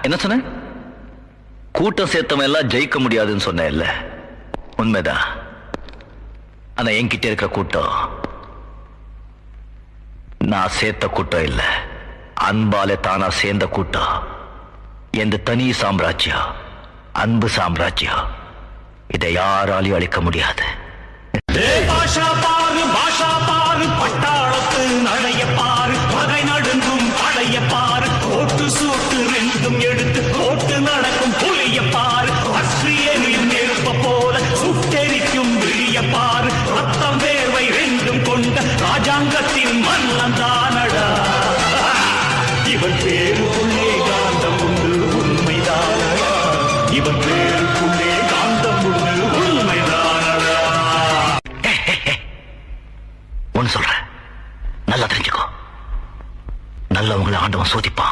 என்ன சொன்ன? கூட்டம் சேர்த்தவன் எல்லாம் ஜெயிக்க முடியாதுன்னு சொன்ன இல்ல? உண்மைதான். ஆனா என்கிட்ட இருக்கிற கூட்டம் நான் சேர்த்த கூட்டம் இல்ல, அன்பாலே தானா சேர்ந்த கூட்டம். எந்த தனி சாம்ராஜ்யம், அன்பு சாம்ராஜ்யம். இதை யாராலையும் அழிக்க முடியாது. பாஷா பாரு பட்டாளத்து நடைய பாரு, பகை நடுங்கும் படைய பாரு, கோட்டு சூட்டு ரெண்டும் எடுத்து கோட்டு நடக்கும் புலிய பாரு, அஸ்ரியனின் நெருப்ப போல சுட்டெரிக்கும் விழிய பாரு, ரத்தம் வேர்வை ரெண்டும் கொண்ட ராஜாங்கத்தின் மன்னன் தானடா. இவன் பேருக்குள்ளே காந்தம் உண்டு உண்மைதானடா, இவன் பேருக்குள்ளே காந்தம் உண்டு உண்மைதானடா. ஒன்னு சொல்றேன், நல்லா தெரிஞ்சுக்கோ. நல்லவங்களை ஆண்டவன் சோதிப்பான்.